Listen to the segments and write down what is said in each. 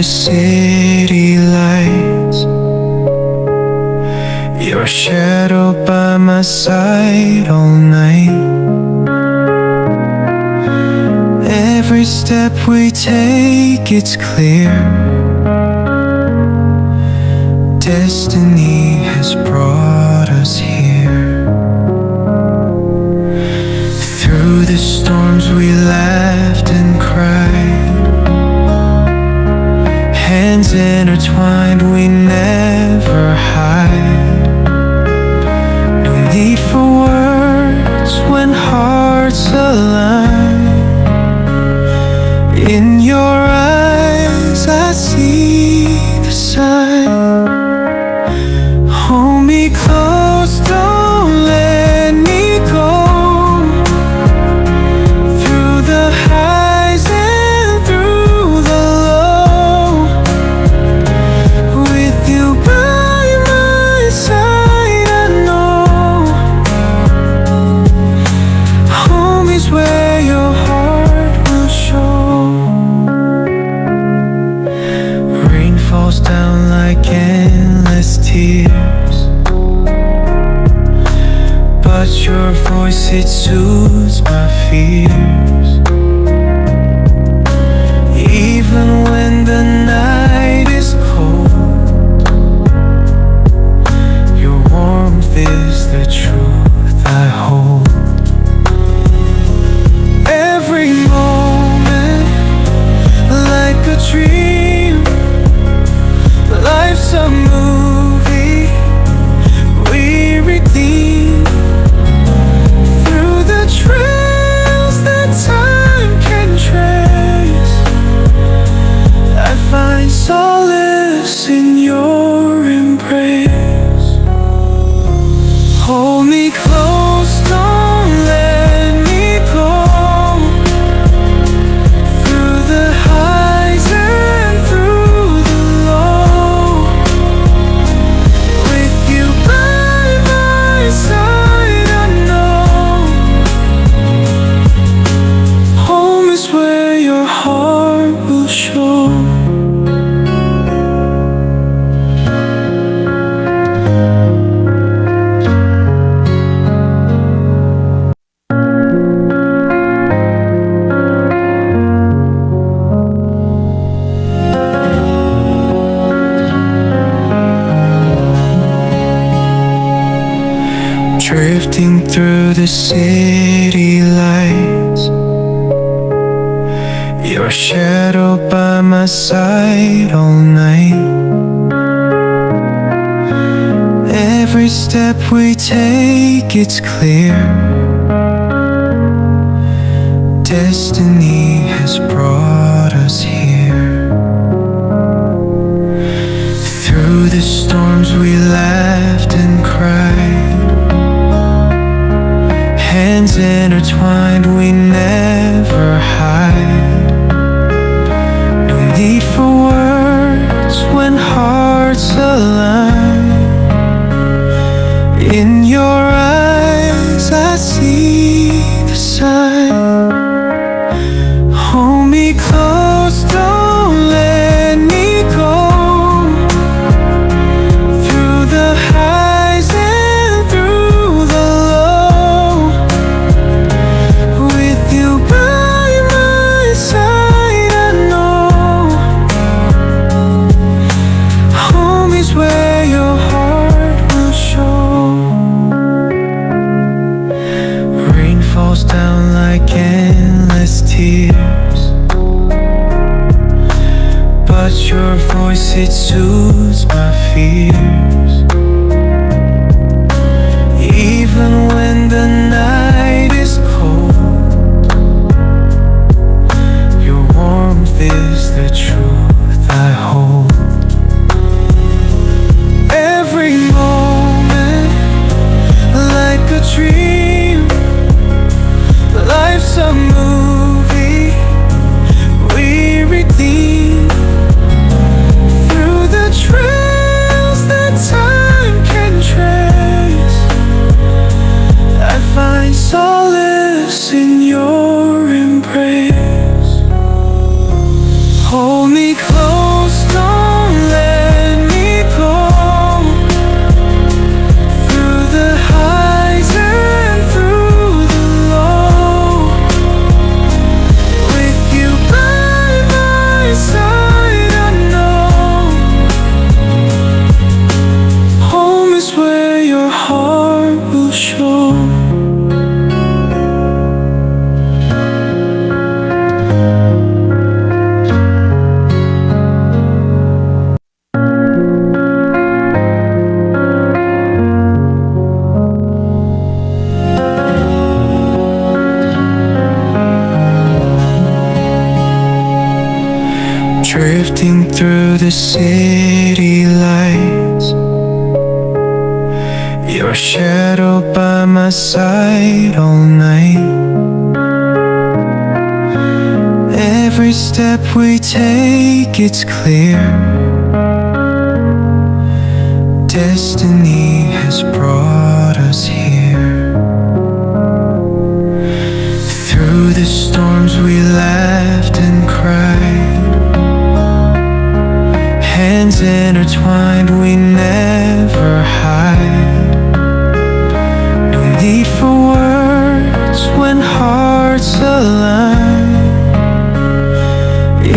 the city lights, your shadow by my side all night. Every step we take, it's clear. Destiny has brought us here. Through the storms we laughed and cried, hands intertwined, we never hide. No need for words when hearts align. In your eyes I see the sign. Hold me close, don't let me go. Through the highs and through the low, with you by my side, I know home is where your heart will show. Rain falls down like endless tears, but your voice, it soothes my fears. Even when the night is cold, your warmth is the truth I hold. Every moment like a dream, life's a movie we redeem. Through the trails that time can trace, I find solace in your embrace. Hold me close, don't let me go. Through the highs and through the low, with you by my side, I know home is where your heart will show. Drifting through the city lights, your shadow by my side all night. Every step we take, it's clear. Destiny has brought us here. Through the storms we laughed and cried, hands intertwined, we never hide. No need for words when hearts align. In your eyes I see the sign. Hold me close, don't let me go. Through the highs and through the low, with you by my side, I know home is where your heart will show. Rain falls down like endless tears, but your voice, it soothes my fears. Even when the night is cold, your warmth is the truth I hold. Every moment like a dream, life's a movie we redeem. Through the trails that time the city lights, your shadow by my side all night. Every step we take, it's clear. Destiny has brought us here. Through the storms we laughed and cried, hands intertwined, we never hide. No need for words when hearts align.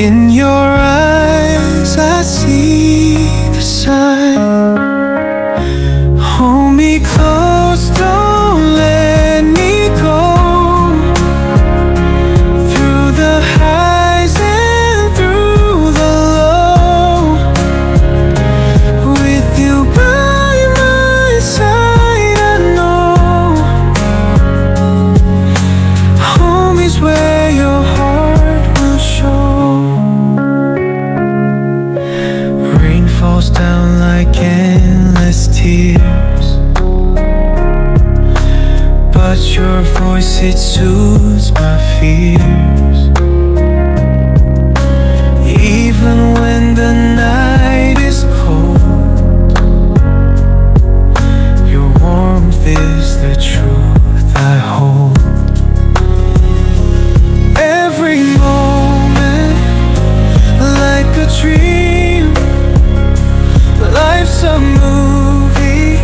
In your eyes I see the sign. Hold me close, don't let me go. Through the highs and through the low, with you by my side, I know home is where your heart will show. Rain falls down like endless tears, but your voice, it soothes my fears. Even when the night is cold, your warmth is the truth I hold. Every moment like a dream, life's a movie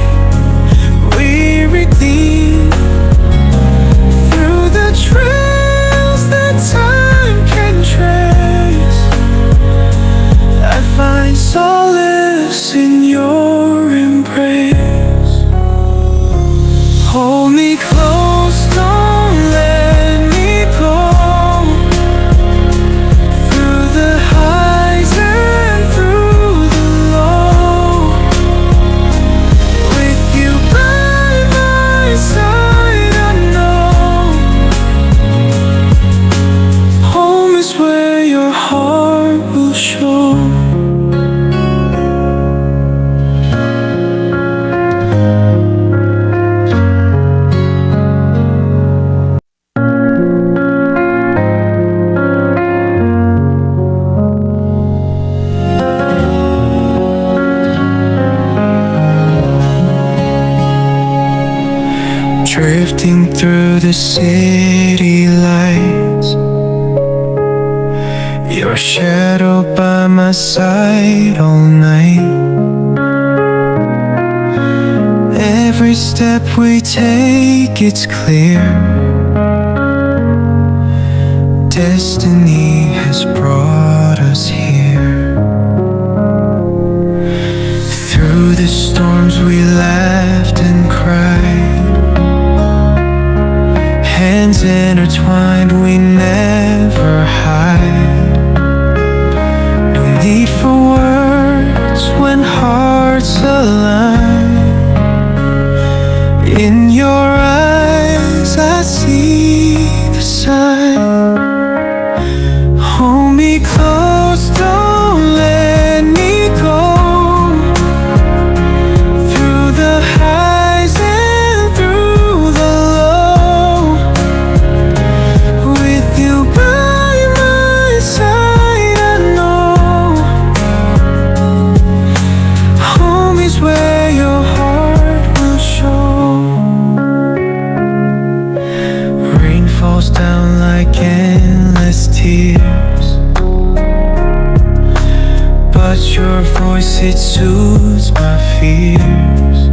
we redeem. Through the trails that time can trace, I find solace in your embrace. Hold me close, don't let me go. Through the highs and through the low, with you by my side, I know home is where your heart will show. Drifting through the city lights, your shadow by my side all night. Every step we take, it's clear. Destiny has brought us here. Through the storms we laughed and cried, hands intertwined, we never hide. No need for words when hearts align. In your eyes I see the sign. Hold me close, don't let me go. Through the highs and through the low, with you by my side, I know home is where your heart will show. Rain falls down like endless tears, but your voice, it soothes my fears.